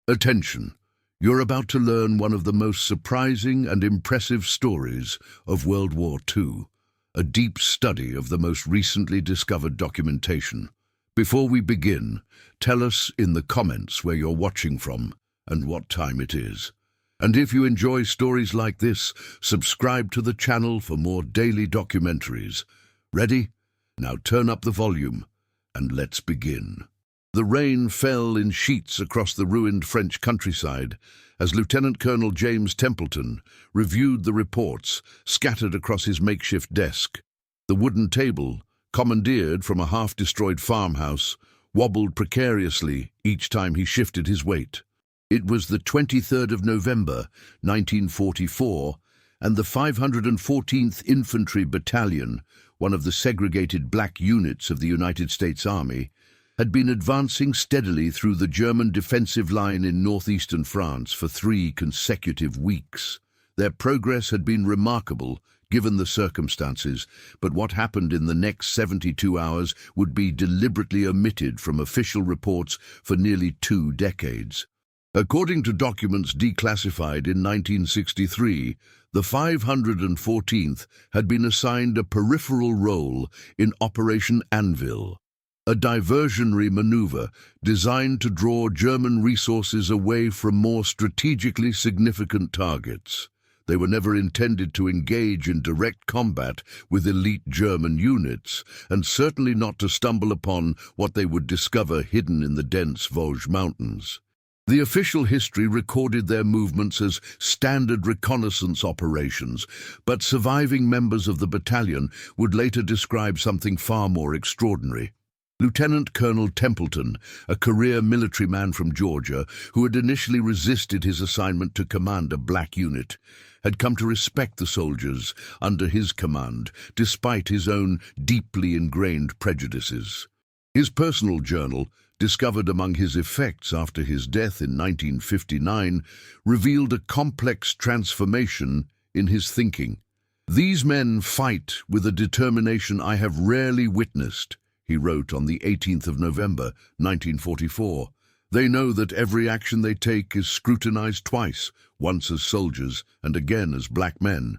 Attention! You're about to learn one of the most surprising and impressive stories of World War II, a deep study of the most recently discovered documentation. Before we begin, tell us in the comments where you're watching from and what time it is. And if you enjoy stories like this, subscribe to the channel for more daily documentaries. Ready? Now turn up the volume and let's begin. The rain fell in sheets across the ruined French countryside as Lieutenant Colonel James Templeton reviewed the reports scattered across his makeshift desk. The wooden table, commandeered from a half-destroyed farmhouse, wobbled precariously each time he shifted his weight. It was the 23rd of November, 1944, and the 514th Infantry Battalion, one of the segregated black units of the United States Army, had been advancing steadily through the German defensive line in northeastern France for 3 consecutive weeks. Their progress had been remarkable, given the circumstances, but what happened in the next 72 hours would be deliberately omitted from official reports for nearly 2 decades. According to documents declassified in 1963, the 514th had been assigned a peripheral role in Operation Anvil, a diversionary maneuver designed to draw German resources away from more strategically significant targets. They were never intended to engage in direct combat with elite German units, and certainly not to stumble upon what they would discover hidden in the dense Vosges Mountains. The official history recorded their movements as standard reconnaissance operations, but surviving members of the battalion would later describe something far more extraordinary. Lieutenant Colonel Templeton, a career military man from Georgia who had initially resisted his assignment to command a black unit, had come to respect the soldiers under his command, despite his own deeply ingrained prejudices. His personal journal, discovered among his effects after his death in 1959, revealed a complex transformation in his thinking. "These men fight with a determination I have rarely witnessed," he wrote on the 18th of November, 1944. "They know that every action they take is scrutinized twice, once as soldiers and again as black men.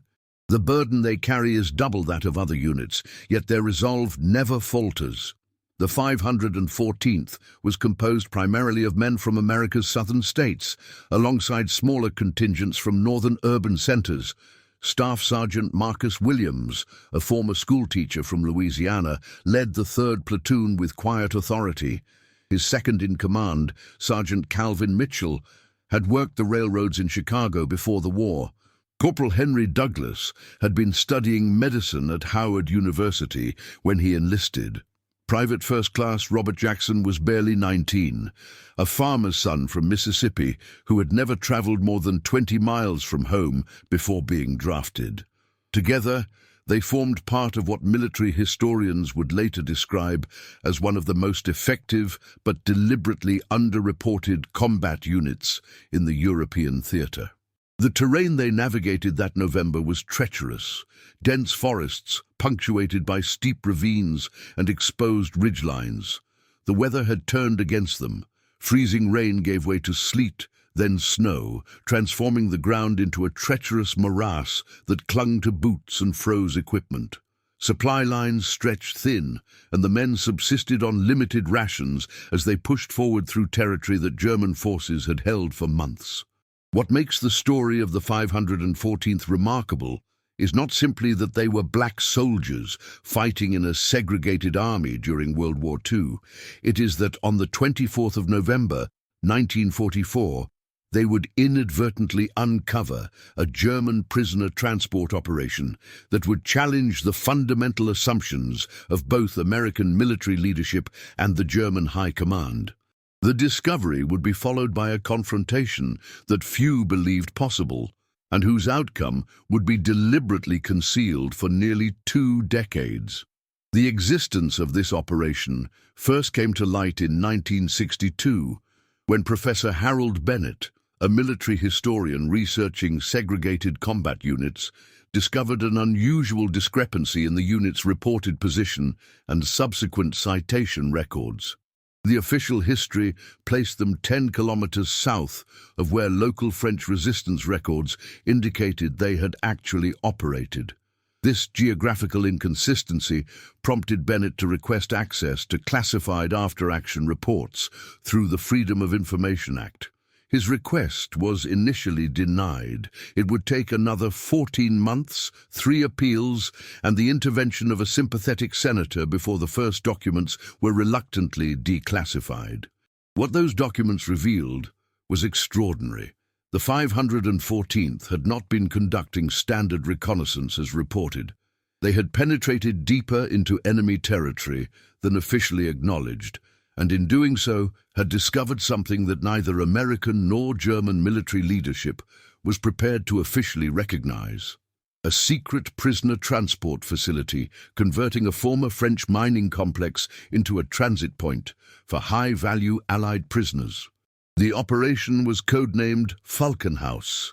The burden they carry is double that of other units, yet their resolve never falters." The 514th was composed primarily of men from America's southern states, alongside smaller contingents from northern urban centers. Staff Sergeant Marcus Williams, a former schoolteacher from Louisiana, led the 3rd Platoon with quiet authority. His second-in-command, Sergeant Calvin Mitchell, had worked the railroads in Chicago before the war. Corporal Henry Douglas had been studying medicine at Howard University when he enlisted. Private First Class Robert Jackson was barely 19, a farmer's son from Mississippi who had never traveled more than 20 miles from home before being drafted. Together, they formed part of what military historians would later describe as one of the most effective but deliberately underreported combat units in the European theater. The terrain they navigated that November was treacherous, dense forests punctuated by steep ravines and exposed ridgelines. The weather had turned against them. Freezing rain gave way to sleet, then snow, transforming the ground into a treacherous morass that clung to boots and froze equipment. Supply lines stretched thin, and the men subsisted on limited rations as they pushed forward through territory that German forces had held for months. What makes the story of the 514th remarkable is not simply that they were black soldiers fighting in a segregated army during World War II. It is that on the 24th of November, 1944, they would inadvertently uncover a German prisoner transport operation that would challenge the fundamental assumptions of both American military leadership and the German High Command. The discovery would be followed by a confrontation that few believed possible, and whose outcome would be deliberately concealed for nearly 2 decades. The existence of this operation first came to light in 1962, when Professor Harold Bennett, a military historian researching segregated combat units, discovered an unusual discrepancy in the unit's reported position and subsequent citation records. The official history placed them 10 kilometers south of where local French resistance records indicated they had actually operated. This geographical inconsistency prompted Bennett to request access to classified after-action reports through the Freedom of Information Act. His request was initially denied. It would take another 14 months, 3 appeals, and the intervention of a sympathetic senator before the first documents were reluctantly declassified. What those documents revealed was extraordinary. The 514th had not been conducting standard reconnaissance as reported. They had penetrated deeper into enemy territory than officially acknowledged, and in doing so had discovered something that neither American nor German military leadership was prepared to officially recognize. A secret prisoner transport facility converting a former French mining complex into a transit point for high-value Allied prisoners. The operation was codenamed Falkenhaus,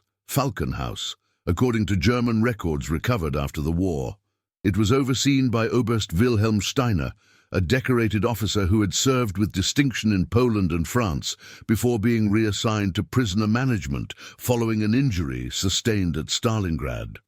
according to German records recovered after the war. It was overseen by Oberst Wilhelm Steiner, a decorated officer who had served with distinction in Poland and France before being reassigned to prisoner management following an injury sustained at Stalingrad.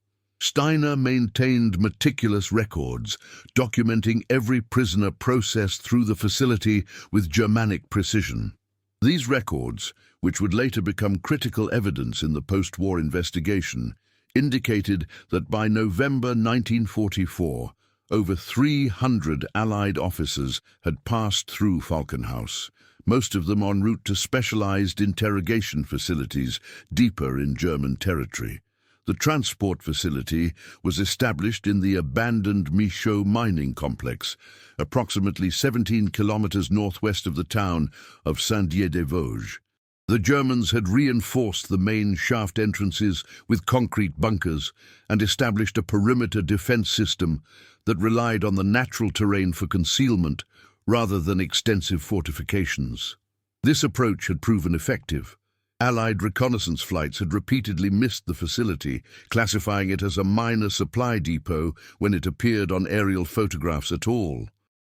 Steiner maintained meticulous records, documenting every prisoner processed through the facility with Germanic precision. These records, which would later become critical evidence in the post-war investigation, indicated that by November 1944, over 300 Allied officers had passed through Falkenhaus, most of them en route to specialized interrogation facilities deeper in German territory. The transport facility was established in the abandoned Michaud mining complex, approximately 17 kilometers northwest of the town of Saint-Dié-des-Vosges. The Germans had reinforced the main shaft entrances with concrete bunkers and established a perimeter defense system that relied on the natural terrain for concealment rather than extensive fortifications. This approach had proven effective. Allied reconnaissance flights had repeatedly missed the facility, classifying it as a minor supply depot when it appeared on aerial photographs at all.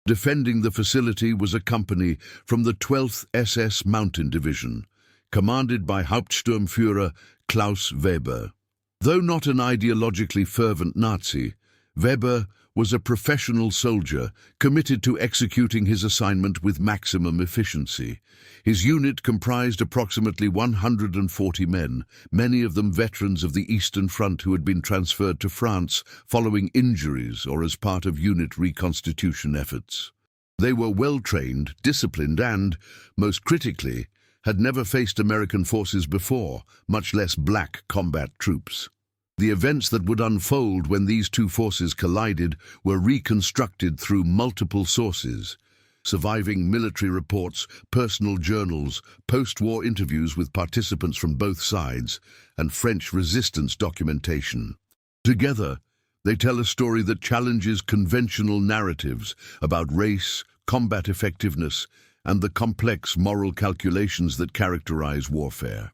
Defending the facility was a company from the 12th SS Mountain Division, commanded by Hauptsturmführer Klaus Weber. Though not an ideologically fervent Nazi, Weber was a professional soldier committed to executing his assignment with maximum efficiency. His unit comprised approximately 140 men, many of them veterans of the Eastern Front who had been transferred to France following injuries or as part of unit reconstitution efforts. They were well-trained, disciplined and, most critically, had never faced American forces before, much less black combat troops. The events that would unfold when these two forces collided were reconstructed through multiple sources: surviving military reports, personal journals, post-war interviews with participants from both sides, and French resistance documentation. Together, they tell a story that challenges conventional narratives about race, combat effectiveness, and the complex moral calculations that characterize warfare.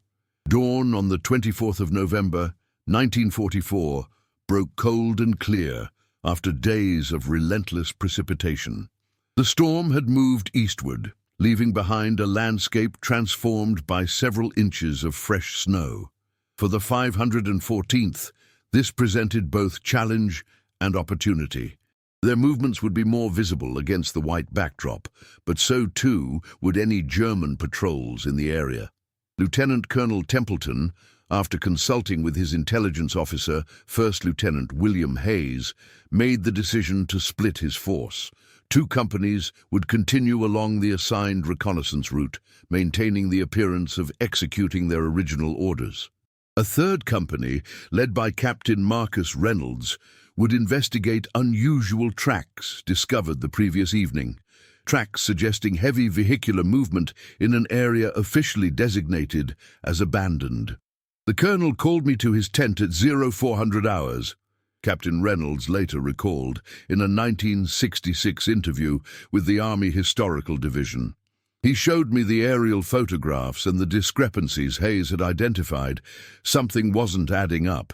Dawn on the 24th of November, 1944, broke cold and clear after days of relentless precipitation. The storm had moved eastward, leaving behind a landscape transformed by several inches of fresh snow. For the 514th, this presented both challenge and opportunity. Their movements would be more visible against the white backdrop, but so too would any German patrols in the area. Lieutenant Colonel Templeton, after consulting with his intelligence officer, First Lieutenant William Hayes, made the decision to split his force. 2 companies would continue along the assigned reconnaissance route, maintaining the appearance of executing their original orders. A 3rd company, led by Captain Marcus Reynolds, would investigate unusual tracks discovered the previous evening, tracks suggesting heavy vehicular movement in an area officially designated as abandoned. The colonel called me to his tent at 0400 hours, Captain Reynolds later recalled in a 1966 interview with the Army Historical Division. He showed me the aerial photographs and the discrepancies Hayes had identified. Something wasn't adding up.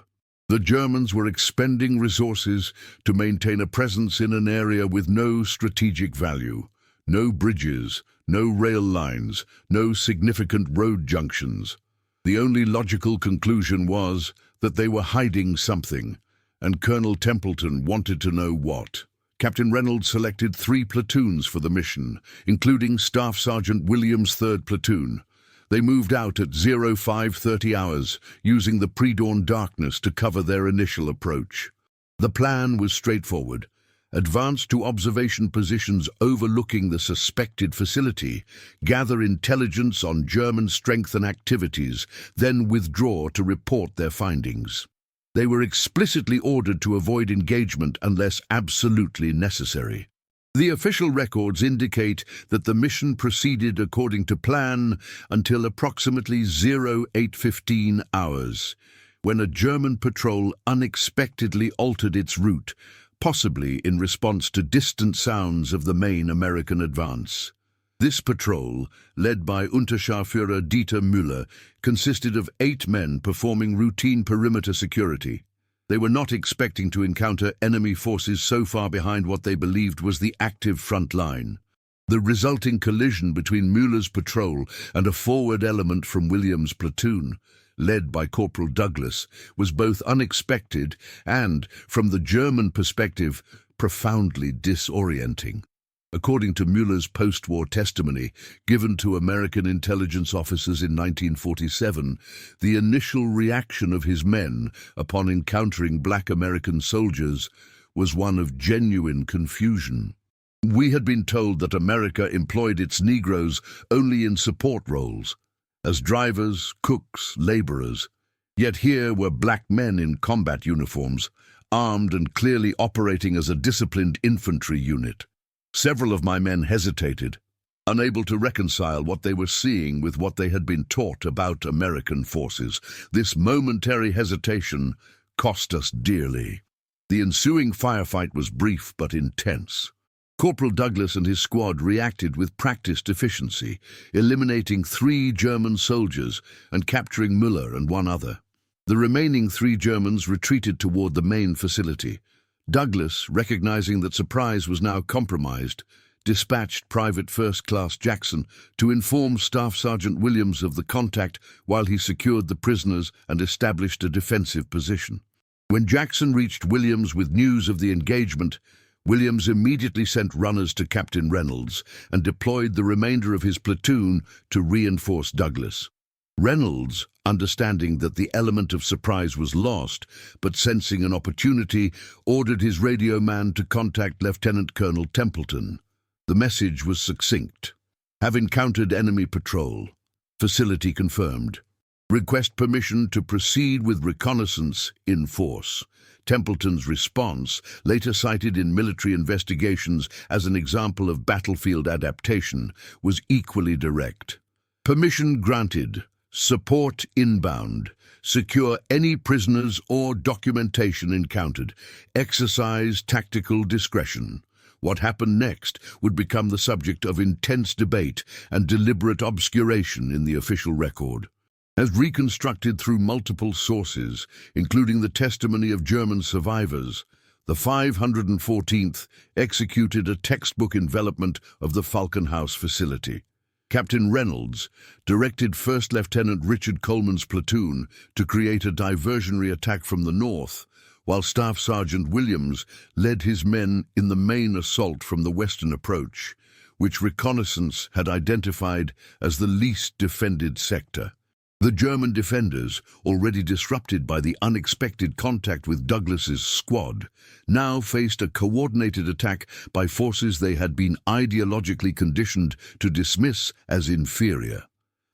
The Germans were expending resources to maintain a presence in an area with no strategic value, no bridges, no rail lines, no significant road junctions. The only logical conclusion was that they were hiding something, and Colonel Templeton wanted to know what. Captain Reynolds selected 3 platoons for the mission, including Staff Sergeant Williams' 3rd Platoon. They moved out at 05:30 hours, using the pre-dawn darkness to cover their initial approach. The plan was straightforward. Advance to observation positions overlooking the suspected facility, gather intelligence on German strength and activities, then withdraw to report their findings. They were explicitly ordered to avoid engagement unless absolutely necessary. The official records indicate that the mission proceeded according to plan until approximately 08:15 hours, when a German patrol unexpectedly altered its route, possibly in response to distant sounds of the main American advance. This patrol, led by Unterscharführer Dieter Müller, consisted of 8 men performing routine perimeter security. They were not expecting to encounter enemy forces so far behind what they believed was the active front line. The resulting collision between Müller's patrol and a forward element from Williams' platoon, led by Corporal Douglas, was both unexpected and, from the German perspective, profoundly disorienting. According to Müller's post-war testimony, given to American intelligence officers in 1947, the initial reaction of his men upon encountering black American soldiers was one of genuine confusion. We had been told that America employed its Negroes only in support roles, as drivers, cooks, laborers. Yet here were black men in combat uniforms, armed and clearly operating as a disciplined infantry unit. Several of my men hesitated, unable to reconcile what they were seeing with what they had been taught about American forces. This momentary hesitation cost us dearly. The ensuing firefight was brief but intense. Corporal Douglas and his squad reacted with practiced efficiency, eliminating 3 German soldiers and capturing Müller and 1 other. The remaining 3 Germans retreated toward the main facility. Douglas, recognizing that surprise was now compromised, dispatched Private First Class Jackson to inform Staff Sergeant Williams of the contact while he secured the prisoners and established a defensive position. When Jackson reached Williams with news of the engagement, Williams immediately sent runners to Captain Reynolds and deployed the remainder of his platoon to reinforce Douglas. Reynolds, understanding that the element of surprise was lost, but sensing an opportunity, ordered his radio man to contact Lieutenant Colonel Templeton. The message was succinct. Have encountered enemy patrol. Facility confirmed. Request permission to proceed with reconnaissance in force. Templeton's response, later cited in military investigations as an example of battlefield adaptation, was equally direct. Permission granted. Support inbound. Secure any prisoners or documentation encountered. Exercise tactical discretion. What happened next would become the subject of intense debate and deliberate obscuration in the official record. As reconstructed through multiple sources, including the testimony of German survivors, the 514th executed a textbook envelopment of the Falcon House facility. Captain Reynolds directed First Lieutenant Richard Coleman's platoon to create a diversionary attack from the north, while Staff Sergeant Williams led his men in the main assault from the western approach, which reconnaissance had identified as the least defended sector. The German defenders, already disrupted by the unexpected contact with Douglas's squad, now faced a coordinated attack by forces they had been ideologically conditioned to dismiss as inferior.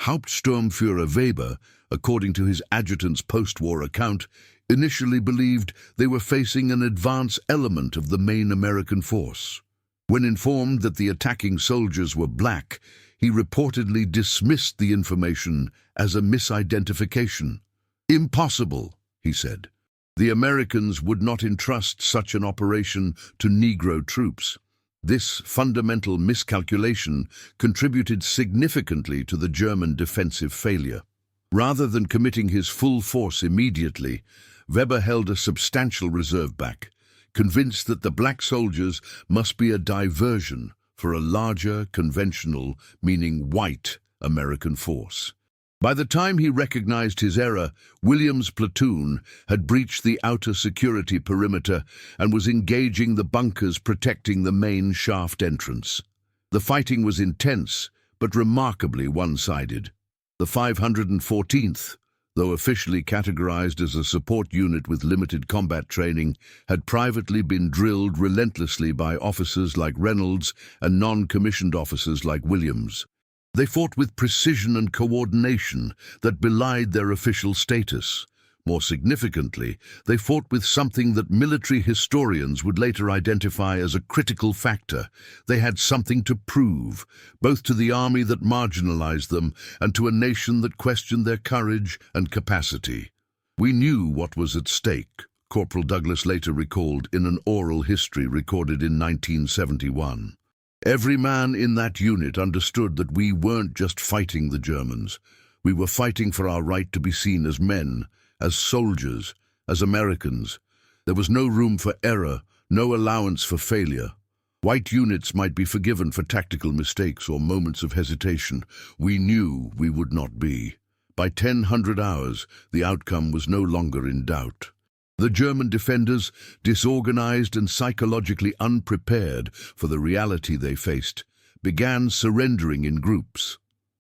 Hauptsturmführer Weber, according to his adjutant's post-war account, initially believed they were facing an advance element of the main American force. When informed that the attacking soldiers were black, he reportedly dismissed the information as a misidentification. Impossible, he said. The Americans would not entrust such an operation to Negro troops. This fundamental miscalculation contributed significantly to the German defensive failure. Rather than committing his full force immediately, Weber held a substantial reserve back, convinced that the black soldiers must be a diversion, for a larger, conventional, meaning white, American force. By the time he recognized his error, Williams' platoon had breached the outer security perimeter and was engaging the bunkers protecting the main shaft entrance. The fighting was intense, but remarkably one-sided. The 514th, though officially categorized as a support unit with limited combat training, had privately been drilled relentlessly by officers like Reynolds and non-commissioned officers like Williams. They fought with precision and coordination that belied their official status. More significantly, they fought with something that military historians would later identify as a critical factor. They had something to prove, both to the army that marginalized them and to a nation that questioned their courage and capacity. We knew what was at stake, Corporal Douglas later recalled in an oral history recorded in 1971. Every man in that unit understood that we weren't just fighting the Germans. We were fighting for our right to be seen as men, as soldiers, as Americans. There was no room for error, no allowance for failure. White units might be forgiven for tactical mistakes or moments of hesitation. We knew we would not be. By 1000 hours, the outcome was no longer in doubt. The German defenders, disorganized and psychologically unprepared for the reality they faced, began surrendering in groups.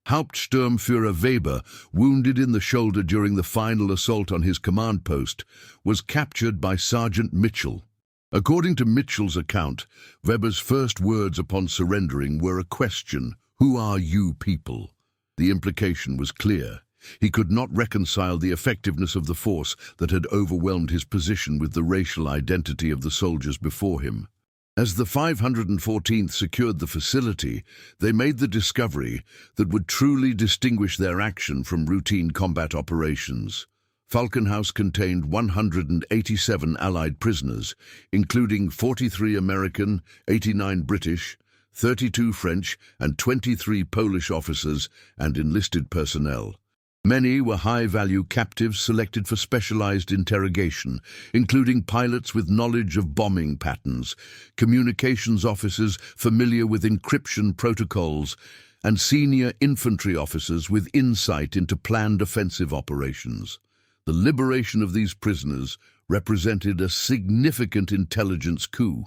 Hauptsturmführer Weber, wounded in the shoulder during the final assault on his command post, was captured by Sergeant Mitchell. According to Mitchell's account, Weber's first words upon surrendering were a question, "Who are you people?" The implication was clear. He could not reconcile the effectiveness of the force that had overwhelmed his position with the racial identity of the soldiers before him. As the 514th secured the facility, they made the discovery that would truly distinguish their action from routine combat operations. Falcon House contained 187 Allied prisoners, including 43 American, 89 British, 32 French, and 23 Polish officers and enlisted personnel. Many were high-value captives selected for specialized interrogation, including pilots with knowledge of bombing patterns, communications officers familiar with encryption protocols, and senior infantry officers with insight into planned offensive operations. The liberation of these prisoners represented a significant intelligence coup,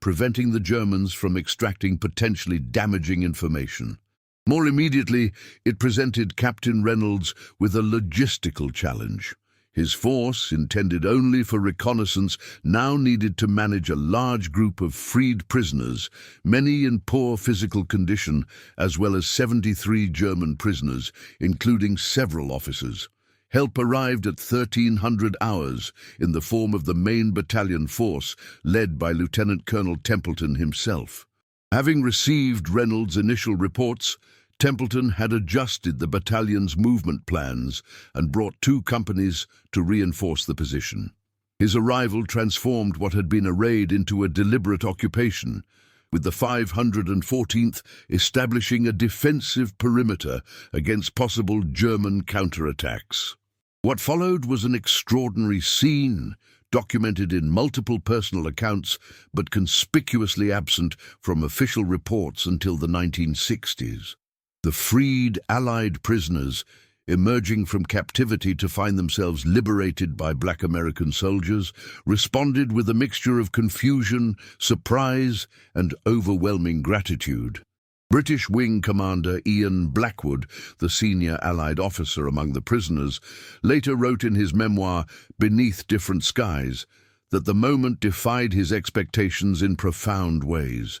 preventing the Germans from extracting potentially damaging information. More immediately, it presented Captain Reynolds with a logistical challenge. His force, intended only for reconnaissance, now needed to manage a large group of freed prisoners, many in poor physical condition, as well as 73 German prisoners, including several officers. Help arrived at 1300 hours in the form of the main battalion force, led by Lieutenant Colonel Templeton himself. Having received Reynolds' initial reports, Templeton had adjusted the battalion's movement plans and brought 2 companies to reinforce the position. His arrival transformed what had been a raid into a deliberate occupation, with the 514th establishing a defensive perimeter against possible German counterattacks. What followed was an extraordinary scene, documented in multiple personal accounts, but conspicuously absent from official reports until the 1960s. The freed Allied prisoners, emerging from captivity to find themselves liberated by Black American soldiers, responded with a mixture of confusion, surprise, and overwhelming gratitude. British Wing Commander Ian Blackwood, the senior Allied officer among the prisoners, later wrote in his memoir, Beneath Different Skies, that the moment defied his expectations in profound ways.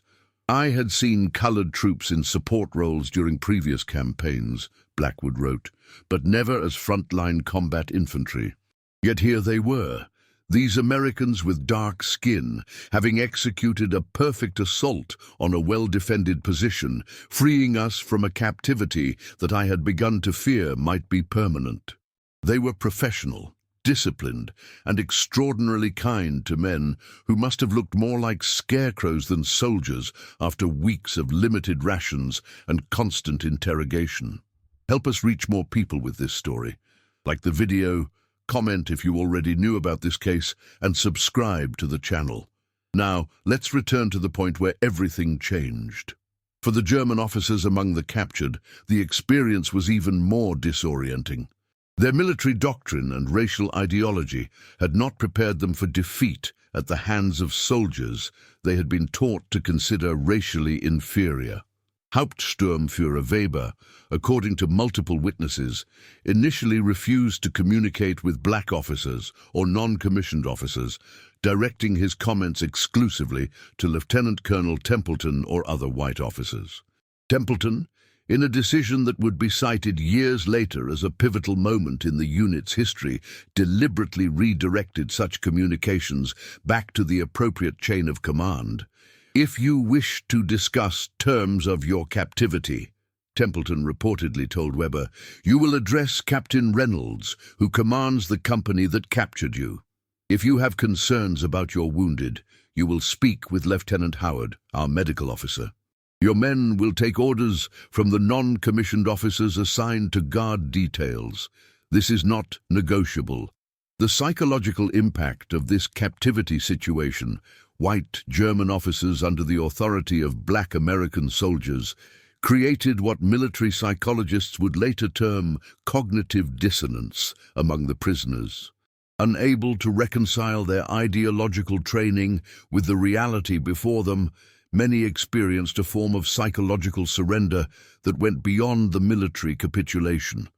"I had seen colored troops in support roles during previous campaigns," Blackwood wrote, "but never as frontline combat infantry. Yet here they were, these Americans with dark skin, having executed a perfect assault on a well-defended position, freeing us from a captivity that I had begun to fear might be permanent. They were professional, disciplined, and extraordinarily kind to men who must have looked more like scarecrows than soldiers after weeks of limited rations and constant interrogation." Help us reach more people with this story. Like the video, comment if you already knew about this case, and subscribe to the channel. Now, let's return to the point where everything changed. For the German officers among the captured, the experience was even more disorienting. Their military doctrine and racial ideology had not prepared them for defeat at the hands of soldiers they had been taught to consider racially inferior. Hauptsturmführer Weber, according to multiple witnesses, initially refused to communicate with black officers or non-commissioned officers, directing his comments exclusively to Lieutenant Colonel Templeton or other white officers. Templeton, in a decision that would be cited years later as a pivotal moment in the unit's history, deliberately redirected such communications back to the appropriate chain of command. "If you wish to discuss terms of your captivity," Templeton reportedly told Weber, "you will address Captain Reynolds, who commands the company that captured you. If you have concerns about your wounded, you will speak with Lieutenant Howard, our medical officer. Your men will take orders from the non-commissioned officers assigned to guard details. This is not negotiable." The psychological impact of this captivity situation, white German officers under the authority of black American soldiers, created what military psychologists would later term cognitive dissonance among the prisoners. Unable to reconcile their ideological training with the reality before them, many experienced a form of psychological surrender that went beyond the military capitulation.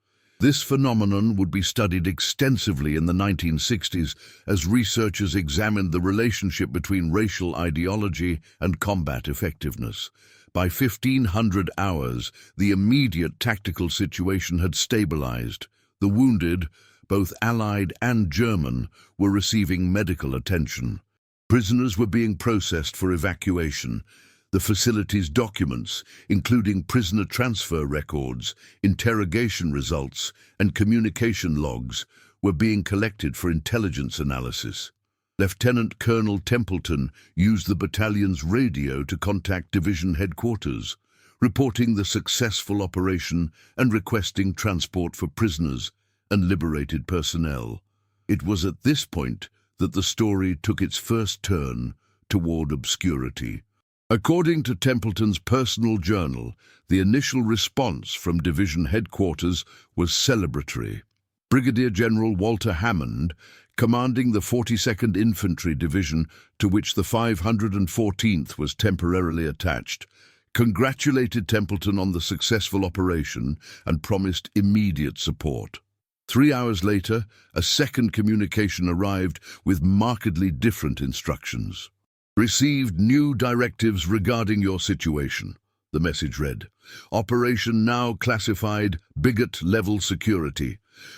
This phenomenon would be studied extensively in the 1960s as researchers examined the relationship between racial ideology and combat effectiveness. By 1500 hours, the immediate tactical situation had stabilized. The wounded, both Allied and German, were receiving medical attention. Prisoners were being processed for evacuation. The facility's documents, including prisoner transfer records, interrogation results, and communication logs, were being collected for intelligence analysis. Lieutenant Colonel Templeton used the battalion's radio to contact division headquarters, reporting the successful operation and requesting transport for prisoners and liberated personnel. It was at this point that the story took its first turn toward obscurity. According to Templeton's personal journal, the initial response from division headquarters was celebratory. Brigadier General Walter Hammond, commanding the 42nd Infantry Division, to which the 514th was temporarily attached, congratulated Templeton on the successful operation and promised immediate support. 3 hours later, a second communication arrived with markedly different instructions. "Received new directives regarding your situation," the message read. "Operation now classified bigot-level security.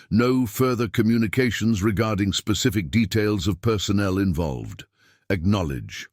No further communications regarding specific details of personnel involved. Acknowledge."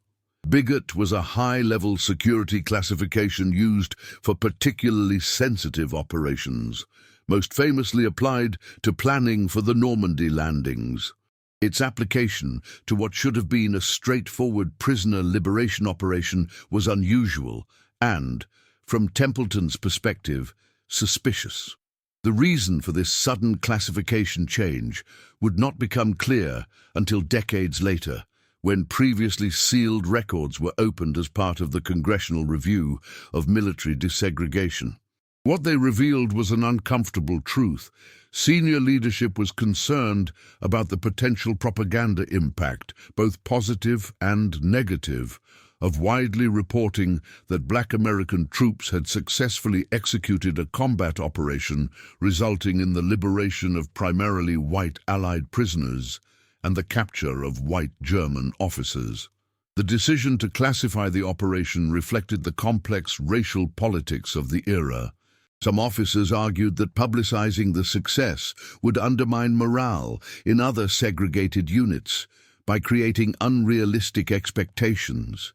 Bigot was a high-level security classification used for particularly sensitive operations, most famously applied to planning for the Normandy landings. Its application to what should have been a straightforward prisoner liberation operation was unusual and, from Templeton's perspective, suspicious. The reason for this sudden classification change would not become clear until decades later, when previously sealed records were opened as part of the Congressional Review of Military Desegregation. What they revealed was an uncomfortable truth. Senior leadership was concerned about the potential propaganda impact, both positive and negative, of widely reporting that black American troops had successfully executed a combat operation resulting in the liberation of primarily white Allied prisoners and the capture of white German officers. The decision to classify the operation reflected the complex racial politics of the era. Some officers argued that publicizing the success would undermine morale in other segregated units by creating unrealistic expectations.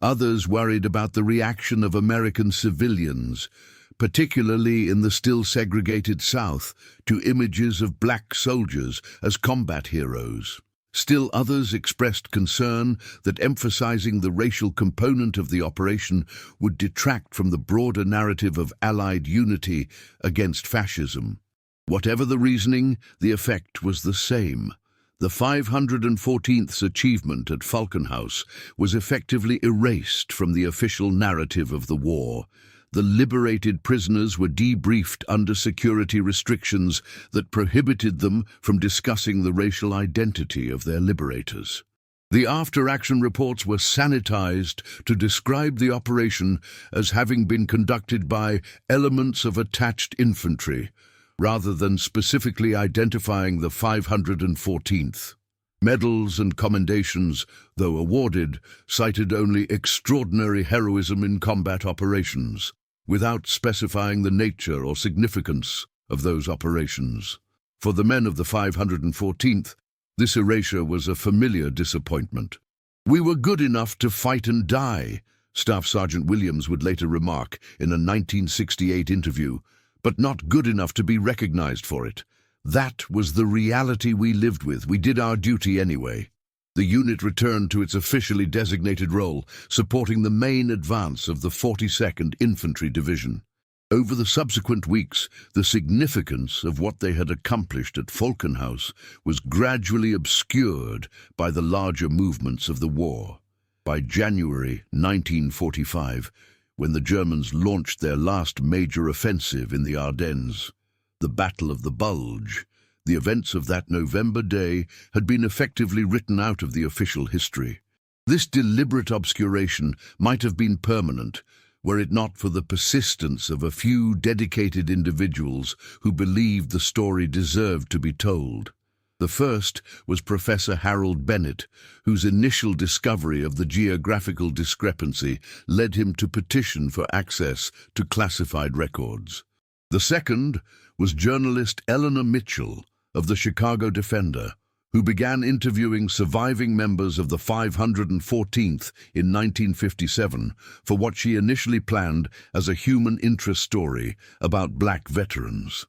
Others worried about the reaction of American civilians, particularly in the still segregated South, to images of black soldiers as combat heroes. Still others expressed concern that emphasizing the racial component of the operation would detract from the broader narrative of Allied unity against fascism. Whatever the reasoning, the effect was the same. The 514th's achievement at Falcon House was effectively erased from the official narrative of the war. The liberated prisoners were debriefed under security restrictions that prohibited them from discussing the racial identity of their liberators. The after-action reports were sanitized to describe the operation as having been conducted by elements of attached infantry, rather than specifically identifying the 514th. Medals and commendations, though awarded, cited only extraordinary heroism in combat operations, without specifying the nature or significance of those operations. For the men of the 514th, this erasure was a familiar disappointment. "We were good enough to fight and die," Staff Sergeant Williams would later remark in a 1968 interview, "but not good enough to be recognized for it. That was the reality we lived with. We did our duty anyway." The unit returned to its officially designated role, supporting the main advance of the 42nd Infantry Division. Over the subsequent weeks, the significance of what they had accomplished at Falcon House was gradually obscured by the larger movements of the war. By January 1945, when the Germans launched their last major offensive in the Ardennes, the Battle of the Bulge, the events of that November day had been effectively written out of the official history. This deliberate obscuration might have been permanent, were it not for the persistence of a few dedicated individuals who believed the story deserved to be told. The first was Professor Harold Bennett, whose initial discovery of the geographical discrepancy led him to petition for access to classified records. The second was journalist Eleanor Mitchell of the Chicago Defender, who began interviewing surviving members of the 514th in 1957 for what she initially planned as a human interest story about black veterans.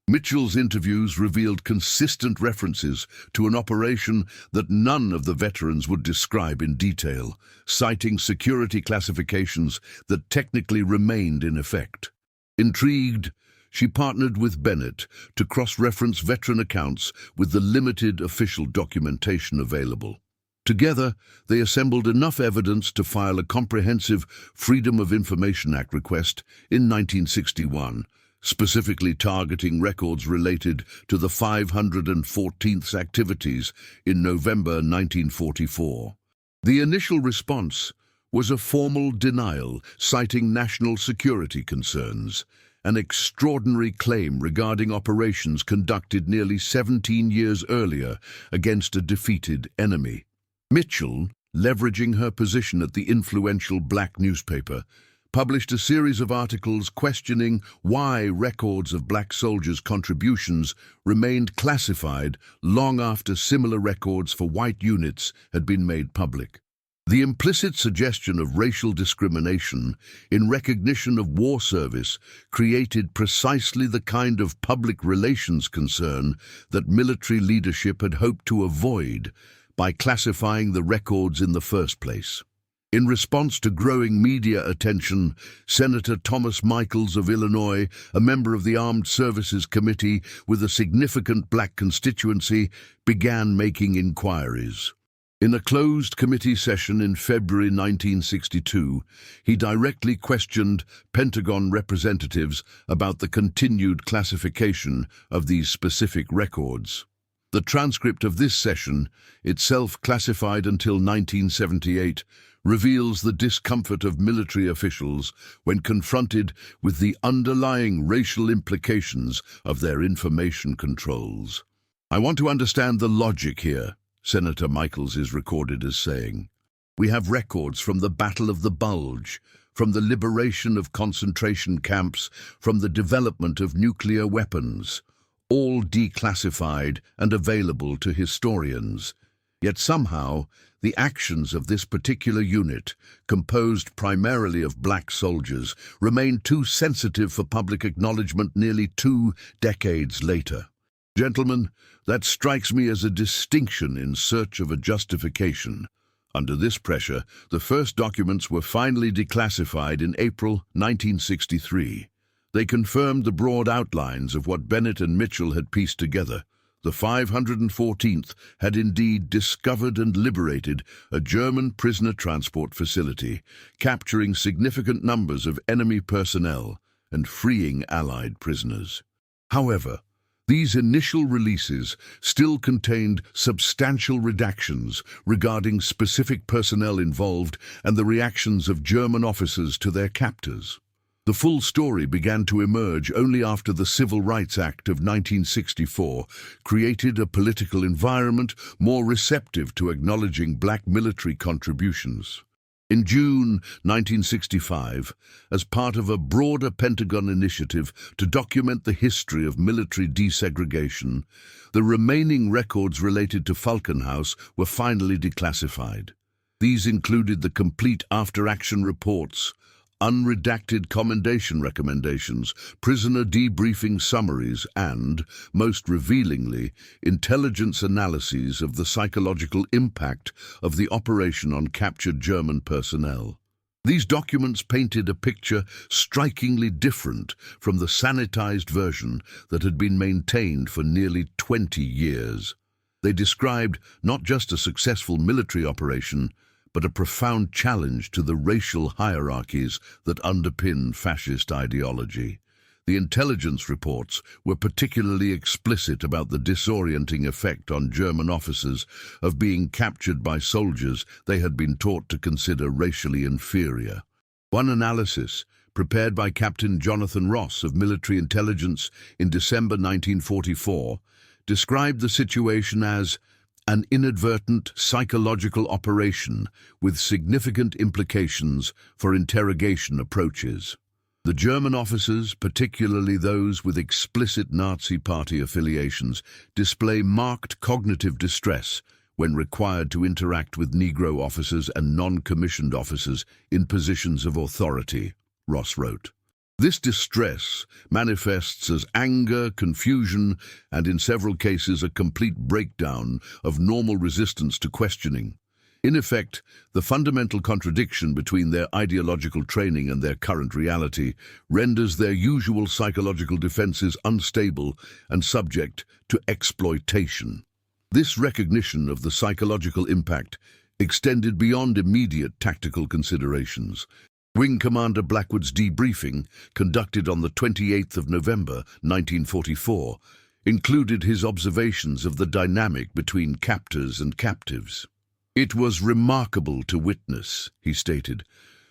Mitchell's interviews revealed consistent references to an operation that none of the veterans would describe in detail, citing security classifications that technically remained in effect. Intrigued, she partnered with Bennett to cross-reference veteran accounts with the limited official documentation available. Together, they assembled enough evidence to file a comprehensive Freedom of Information Act request in 1961, specifically targeting records related to the 514th's activities in November 1944. The initial response was a formal denial citing national security concerns, an extraordinary claim regarding operations conducted nearly 17 years earlier against a defeated enemy. Mitchell, leveraging her position at the influential black newspaper, published a series of articles questioning why records of black soldiers' contributions remained classified long after similar records for white units had been made public. The implicit suggestion of racial discrimination in recognition of war service created precisely the kind of public relations concern that military leadership had hoped to avoid by classifying the records in the first place. In response to growing media attention, Senator Thomas Michaels of Illinois, a member of the Armed Services Committee with a significant black constituency, began making inquiries. In a closed committee session in February 1962, he directly questioned Pentagon representatives about the continued classification of these specific records. The transcript of this session, itself classified until 1978, reveals the discomfort of military officials when confronted with the underlying racial implications of their information controls. "I want to understand the logic here," Senator Michaels is recorded as saying. "We have records from the Battle of the Bulge, from the liberation of concentration camps, from the development of nuclear weapons, all declassified and available to historians. Yet somehow, the actions of this particular unit, composed primarily of black soldiers, remain too sensitive for public acknowledgement nearly 2 decades later. Gentlemen, that strikes me as a distinction in search of a justification." Under this pressure, the first documents were finally declassified in April 1963. They confirmed the broad outlines of what Bennett and Mitchell had pieced together. the 514th had indeed discovered and liberated a German prisoner transport facility, capturing significant numbers of enemy personnel and freeing Allied prisoners. However, these initial releases still contained substantial redactions regarding specific personnel involved and the reactions of German officers to their captors. The full story began to emerge only after the Civil Rights Act of 1964 created a political environment more receptive to acknowledging black military contributions. In June 1965, as part of a broader Pentagon initiative to document the history of military desegregation, the remaining records related to Falkenhaus were finally declassified. These included the complete after-action reports, unredacted commendation recommendations, prisoner debriefing summaries, and, most revealingly, intelligence analyses of the psychological impact of the operation on captured German personnel. These documents painted a picture strikingly different from the sanitized version that had been maintained for nearly 20 years. They described not just a successful military operation, but a profound challenge to the racial hierarchies that underpin fascist ideology. The intelligence reports were particularly explicit about the disorienting effect on German officers of being captured by soldiers they had been taught to consider racially inferior. One analysis, prepared by Captain Jonathan Ross of military intelligence in December 1944, described the situation as an inadvertent psychological operation with significant implications for interrogation approaches. The German officers, particularly those with explicit Nazi Party affiliations, display marked cognitive distress when required to interact with Negro officers and non-commissioned officers in positions of authority, Ross wrote. This distress manifests as anger, confusion, and in several cases a complete breakdown of normal resistance to questioning. In effect, the fundamental contradiction between their ideological training and their current reality renders their usual psychological defenses unstable and subject to exploitation. This recognition of the psychological impact extended beyond immediate tactical considerations. Wing Commander Blackwood's debriefing, conducted on the 28th of November 1944, included his observations of the dynamic between captors and captives. "It was remarkable to witness," he stated.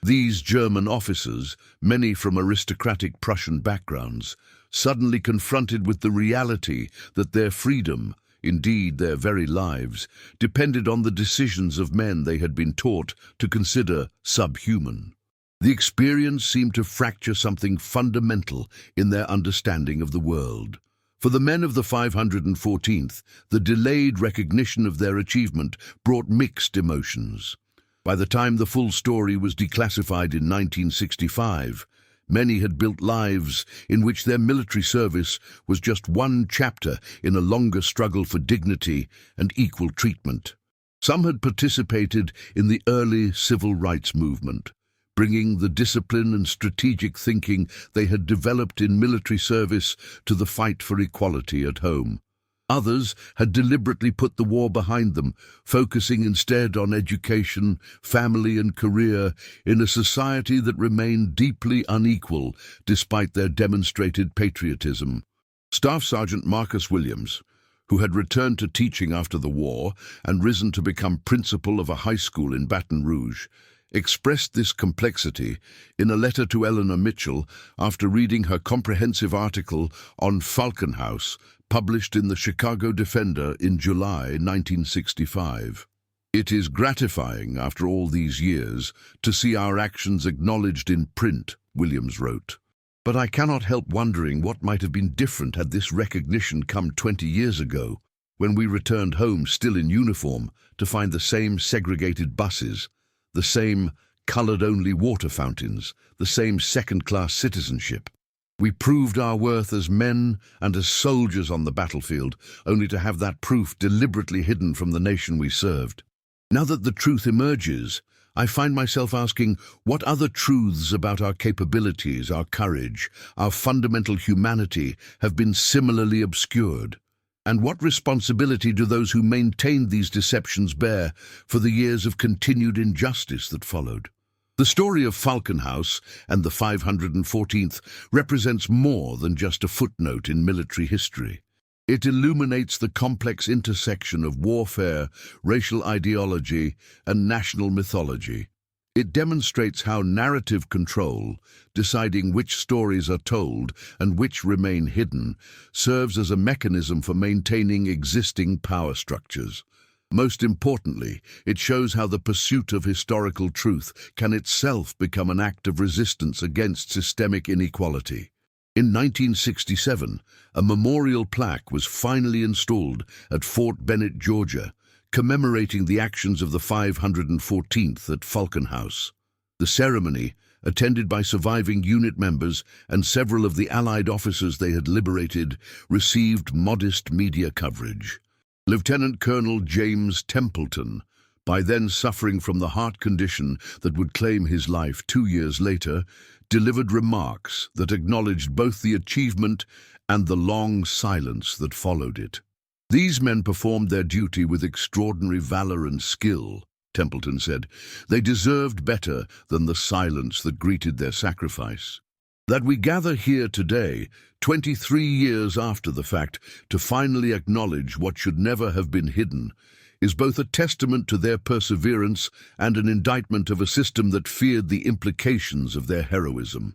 "These German officers, many from aristocratic Prussian backgrounds, suddenly confronted with the reality that their freedom, indeed their very lives, depended on the decisions of men they had been taught to consider subhuman. The experience seemed to fracture something fundamental in their understanding of the world. For the men of the 514th, the delayed recognition of their achievement brought mixed emotions. By the time the full story was declassified in 1965, many had built lives in which their military service was just one chapter in a longer struggle for dignity and equal treatment. Some had participated in the early civil rights movement, bringing the discipline and strategic thinking they had developed in military service to the fight for equality at home. Others had deliberately put the war behind them, focusing instead on education, family and career in a society that remained deeply unequal despite their demonstrated patriotism. Staff Sergeant Marcus Williams, who had returned to teaching after the war and risen to become principal of a high school in Baton Rouge, expressed this complexity in a letter to Eleanor Mitchell after reading her comprehensive article on Falkenhaus, published in the Chicago Defender in July 1965. "It is gratifying, after all these years, to see our actions acknowledged in print," Williams wrote. "But I cannot help wondering what might have been different had this recognition come 20 years ago, when we returned home still in uniform to find the same segregated buses, the same colored-only water fountains, the same second-class citizenship. We proved our worth as men and as soldiers on the battlefield, only to have that proof deliberately hidden from the nation we served. Now that the truth emerges, I find myself asking what other truths about our capabilities, our courage, our fundamental humanity have been similarly obscured. And what responsibility do those who maintained these deceptions bear for the years of continued injustice that followed? The story of Falcon House and the 514th represents more than just a footnote in military history. It illuminates the complex intersection of warfare, racial ideology, and national mythology. It demonstrates how narrative control, deciding which stories are told and which remain hidden, serves as a mechanism for maintaining existing power structures. Most importantly, it shows how the pursuit of historical truth can itself become an act of resistance against systemic inequality. In 1967, a memorial plaque was finally installed at Fort Bennett, Georgia, commemorating the actions of the 514th at Falcon House. The ceremony, attended by surviving unit members and several of the Allied officers they had liberated, received modest media coverage. Lieutenant Colonel James Templeton, by then suffering from the heart condition that would claim his life 2 years later, delivered remarks that acknowledged both the achievement and the long silence that followed it. "These men performed their duty with extraordinary valor and skill," Templeton said. "They deserved better than the silence that greeted their sacrifice. That we gather here today, 23 years after the fact, to finally acknowledge what should never have been hidden, is both a testament to their perseverance and an indictment of a system that feared the implications of their heroism.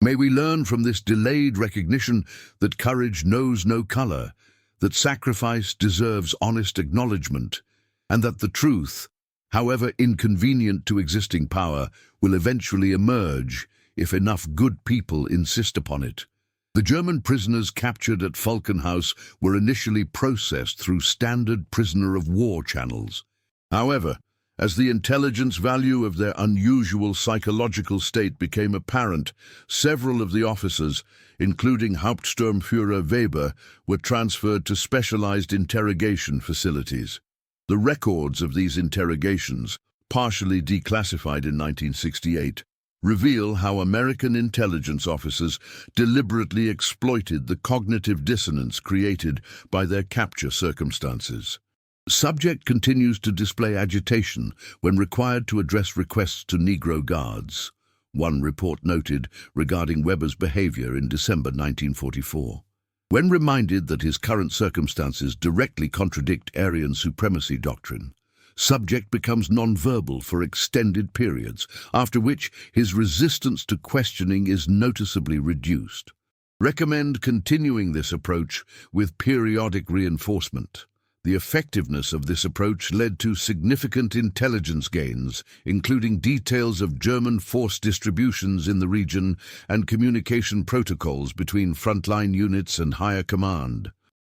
May we learn from this delayed recognition that courage knows no color, that sacrifice deserves honest acknowledgement, and that the truth, however inconvenient to existing power, will eventually emerge if enough good people insist upon it." The German prisoners captured at Falcon House were initially processed through standard prisoner-of-war channels. However, as the intelligence value of their unusual psychological state became apparent, several of the officers, including Hauptsturmführer Weber, were transferred to specialized interrogation facilities. The records of these interrogations, partially declassified in 1968, reveal how American intelligence officers deliberately exploited the cognitive dissonance created by their capture circumstances. Subject continues to display agitation when required to address requests to Negro guards, one report noted regarding Weber's behavior in December 1944. When reminded that his current circumstances directly contradict Aryan supremacy doctrine, Subject becomes nonverbal for extended periods, after which his resistance to questioning is noticeably reduced. Recommend continuing this approach with periodic reinforcement. The effectiveness of this approach led to significant intelligence gains, including details of German force distributions in the region and communication protocols between frontline units and higher command.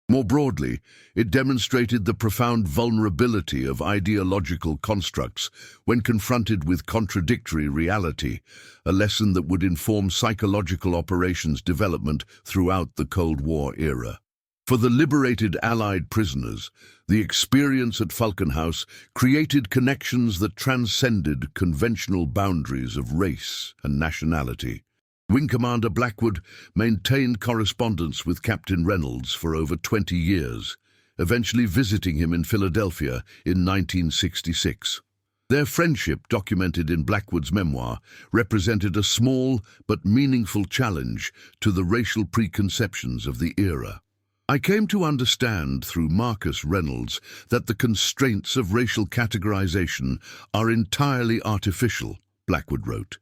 More broadly, it demonstrated the profound vulnerability of ideological constructs when confronted with contradictory reality, a lesson that would inform psychological operations development throughout the Cold War era. For the liberated Allied prisoners, the experience at Falcon House created connections that transcended conventional boundaries of race and nationality. Wing Commander Blackwood maintained correspondence with Captain Reynolds for over 20 years, eventually visiting him in Philadelphia in 1966. Their friendship, documented in Blackwood's memoir, represented a small but meaningful challenge to the racial preconceptions of the era. "I came to understand through Marcus Reynolds that the constraints of racial categorization are entirely artificial," Blackwood wrote.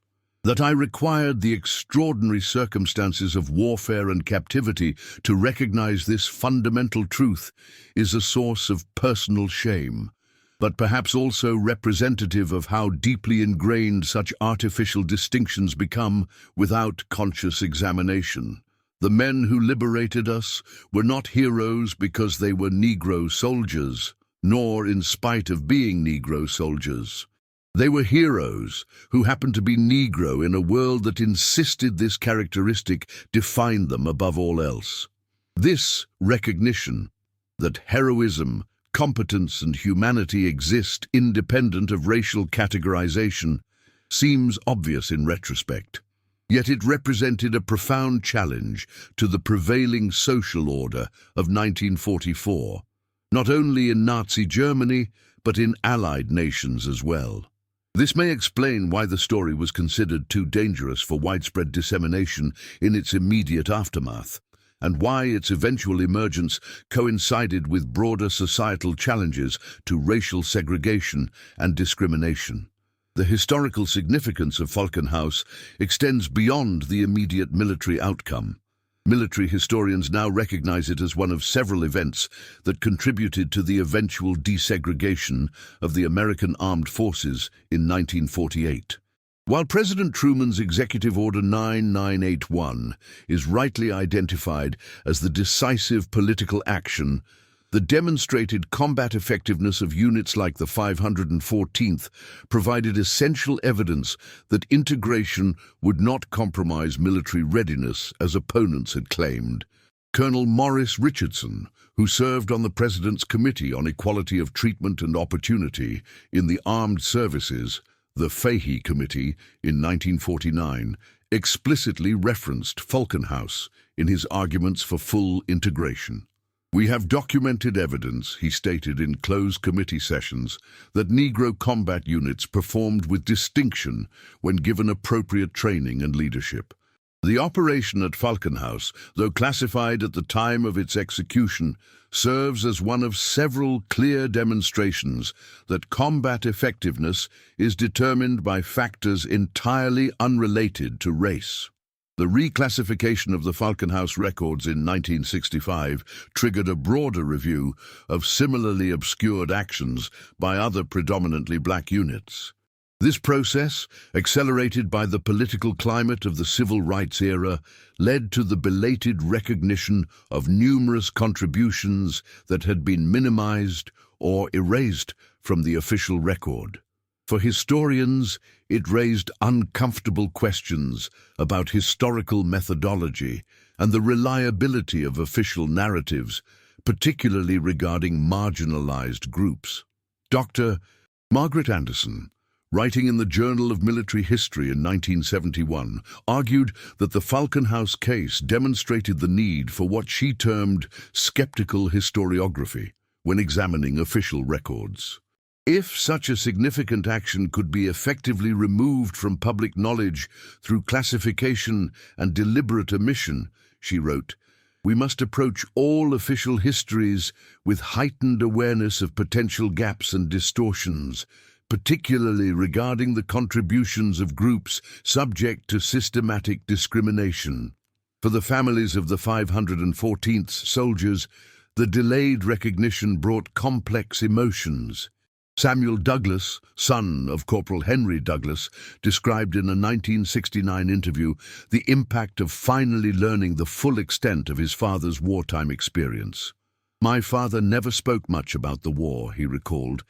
"That I required the extraordinary circumstances of warfare and captivity to recognize this fundamental truth is a source of personal shame, but perhaps also representative of how deeply ingrained such artificial distinctions become without conscious examination. The men who liberated us were not heroes because they were Negro soldiers, nor in spite of being Negro soldiers. They were heroes who happened to be Negro in a world that insisted this characteristic defined them above all else." This recognition that heroism, competence, and humanity exist independent of racial categorization seems obvious in retrospect. Yet it represented a profound challenge to the prevailing social order of 1944, not only in Nazi Germany, but in Allied nations as well. This may explain why the story was considered too dangerous for widespread dissemination in its immediate aftermath, and why its eventual emergence coincided with broader societal challenges to racial segregation and discrimination. The historical significance of Falkenhaus extends beyond the immediate military outcome. Military historians now recognize it as one of several events that contributed to the eventual desegregation of the American armed forces in 1948. While President Truman's Executive Order 9981 is rightly identified as the decisive political action, the demonstrated combat effectiveness of units like the 514th provided essential evidence that integration would not compromise military readiness as opponents had claimed. Colonel Morris Richardson, who served on the President's Committee on Equality of Treatment and Opportunity in the Armed Services, the Fahey Committee, in 1949, explicitly referenced Falkenhaus in his arguments for full integration. "We have documented evidence," he stated in closed committee sessions, "that Negro combat units performed with distinction when given appropriate training and leadership. The operation at Falkenhaus, though classified at the time of its execution, serves as one of several clear demonstrations that combat effectiveness is determined by factors entirely unrelated to race." The reclassification of the Falkenhaus records in 1965 triggered a broader review of similarly obscured actions by other predominantly black units. This process, accelerated by the political climate of the civil rights era, led to the belated recognition of numerous contributions that had been minimized or erased from the official record. For historians, it raised uncomfortable questions about historical methodology and the reliability of official narratives, particularly regarding marginalized groups. Dr. Margaret Anderson, writing in the Journal of Military History in 1971, argued that the Falkenhaus case demonstrated the need for what she termed skeptical historiography when examining official records. If such a significant action could be effectively removed from public knowledge through classification and deliberate omission, she wrote, "we must approach all official histories with heightened awareness of potential gaps and distortions, particularly regarding the contributions of groups subject to systematic discrimination. For the families of the 514th soldiers, the delayed recognition brought complex emotions. Samuel Douglas, son of Corporal Henry Douglas, described in a 1969 interview the impact of finally learning the full extent of his father's wartime experience. "My father never spoke much about the war," he recalled.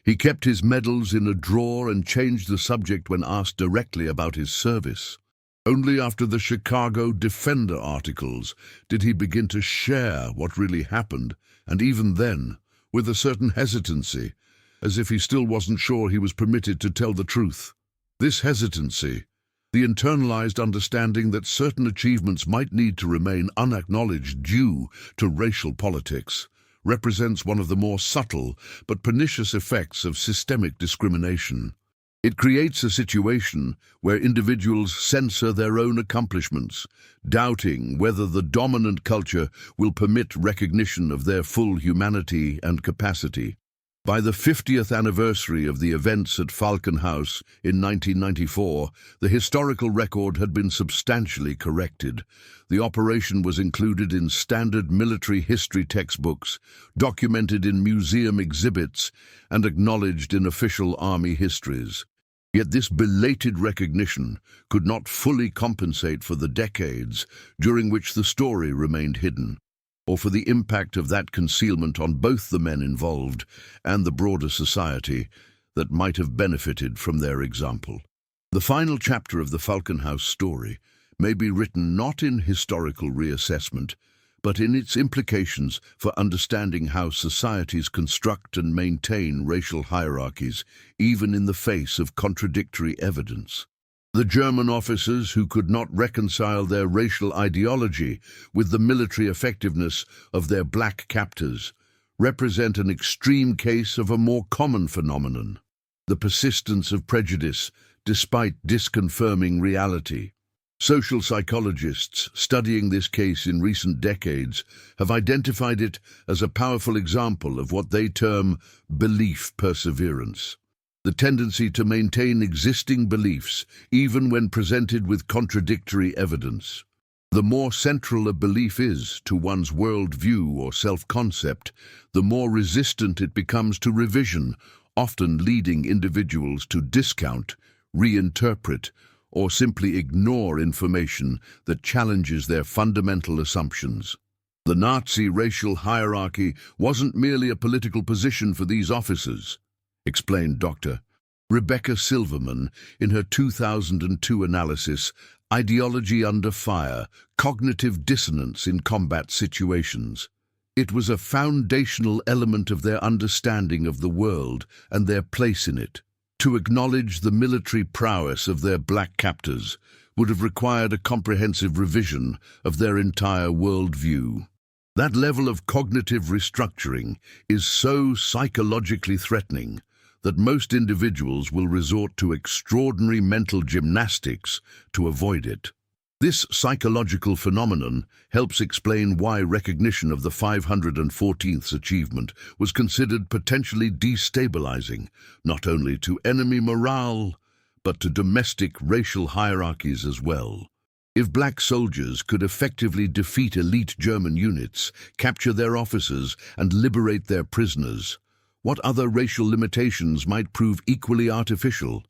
"He kept his medals in a drawer and changed the subject when asked directly about his service. Only after the Chicago Defender articles did he begin to share what really happened, and even then, with a certain hesitancy, as if he still wasn't sure he was permitted to tell the truth. This hesitancy, the internalized understanding that certain achievements might need to remain unacknowledged due to racial politics, represents one of the more subtle but pernicious effects of systemic discrimination. It creates a situation where individuals censor their own accomplishments, doubting whether the dominant culture will permit recognition of their full humanity and capacity. By the 50th anniversary of the events at Falkenhaus in 1994, the historical record had been substantially corrected. The operation was included in standard military history textbooks, documented in museum exhibits, and acknowledged in official army histories. Yet this belated recognition could not fully compensate for the decades during which the story remained hidden, or for the impact of that concealment on both the men involved and the broader society that might have benefited from their example. The final chapter of the Falkenhaus story may be written not in historical reassessment, but in its implications for understanding how societies construct and maintain racial hierarchies, even in the face of contradictory evidence. The German officers who could not reconcile their racial ideology with the military effectiveness of their black captors represent an extreme case of a more common phenomenon: the persistence of prejudice despite disconfirming reality. Social psychologists studying this case in recent decades have identified it as a powerful example of what they term belief perseverance, the tendency to maintain existing beliefs even when presented with contradictory evidence. The more central a belief is to one's worldview or self-concept, the more resistant it becomes to revision, often leading individuals to discount, reinterpret, or simply ignore information that challenges their fundamental assumptions. The Nazi racial hierarchy wasn't merely a political position for these officers, explained Dr. Rebecca Silverman in her 2002 analysis, Ideology Under Fire: Cognitive Dissonance in Combat Situations. It was a foundational element of their understanding of the world and their place in it. To acknowledge the military prowess of their black captors would have required a comprehensive revision of their entire worldview. That level of cognitive restructuring is so psychologically threatening that most individuals will resort to extraordinary mental gymnastics to avoid it. This psychological phenomenon helps explain why recognition of the 514th achievement was considered potentially destabilizing, not only to enemy morale, but to domestic racial hierarchies as well. If black soldiers could effectively defeat elite German units, capture their officers, and liberate their prisoners, what other racial limitations might prove equally artificial?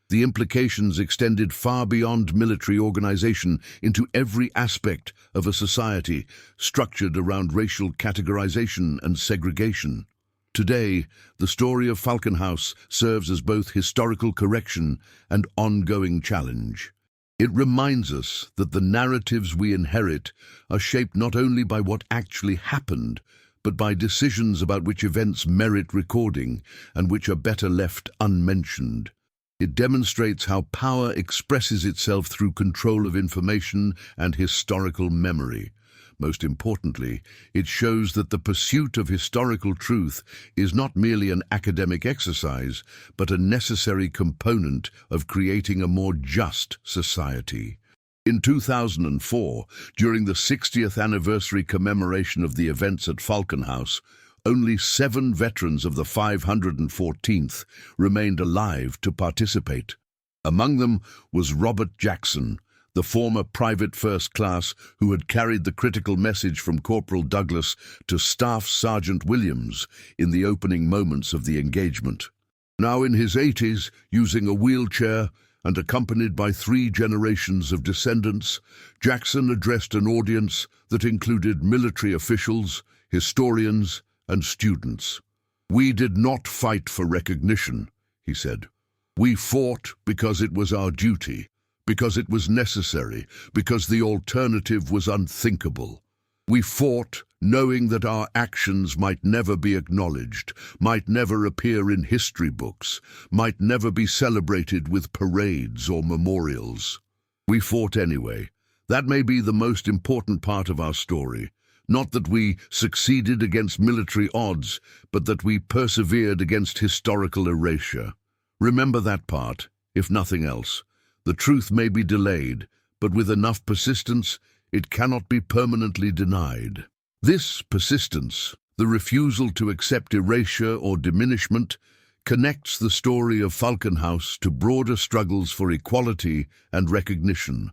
The implications extended far beyond military organization into every aspect of a society structured around racial categorization and segregation. Today, the story of Falkenhaus serves as both historical correction and ongoing challenge. It reminds us that the narratives we inherit are shaped not only by what actually happened, but by decisions about which events merit recording and which are better left unmentioned. It demonstrates how power expresses itself through control of information and historical memory. Most importantly, it shows that the pursuit of historical truth is not merely an academic exercise, but a necessary component of creating a more just society. In 2004, during the 60th anniversary commemoration of the events at Falkenhaus, only 7 veterans of the 514th remained alive to participate. Among them was Robert Jackson, the former private first class who had carried the critical message from Corporal Douglas to Staff Sergeant Williams in the opening moments of the engagement. Now in his 80s, using a wheelchair and accompanied by 3 generations of descendants, Jackson addressed an audience that included military officials, historians, and students. "We did not fight for recognition," he said. "We fought because it was our duty, because it was necessary, because the alternative was unthinkable. We fought knowing that our actions might never be acknowledged, might never appear in history books, might never be celebrated with parades or memorials. We fought anyway. That may be the most important part of our story. Not that we succeeded against military odds, but that we persevered against historical erasure. Remember that part, if nothing else. The truth may be delayed, but with enough persistence, it cannot be permanently denied." This persistence, the refusal to accept erasure or diminishment, connects the story of Falkenhaus to broader struggles for equality and recognition.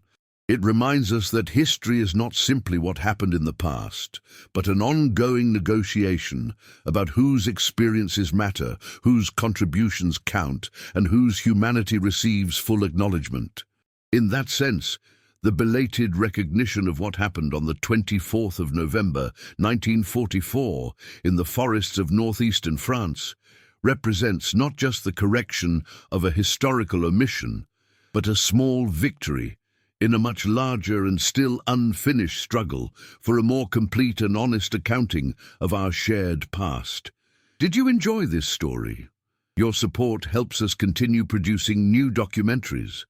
It reminds us that history is not simply what happened in the past, but an ongoing negotiation about whose experiences matter, whose contributions count, and whose humanity receives full acknowledgement. In that sense, the belated recognition of what happened on the 24th of November, 1944, in the forests of northeastern France, represents not just the correction of a historical omission, but a small victory in a much larger and still unfinished struggle for a more complete and honest accounting of our shared past. Did you enjoy this story? Your support helps us continue producing new documentaries.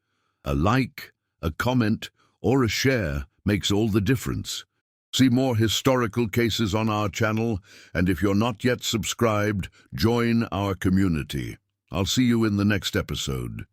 A like, a comment, or a share makes all the difference. See more historical cases on our channel, and if you're not yet subscribed, join our community. I'll see you in the next episode.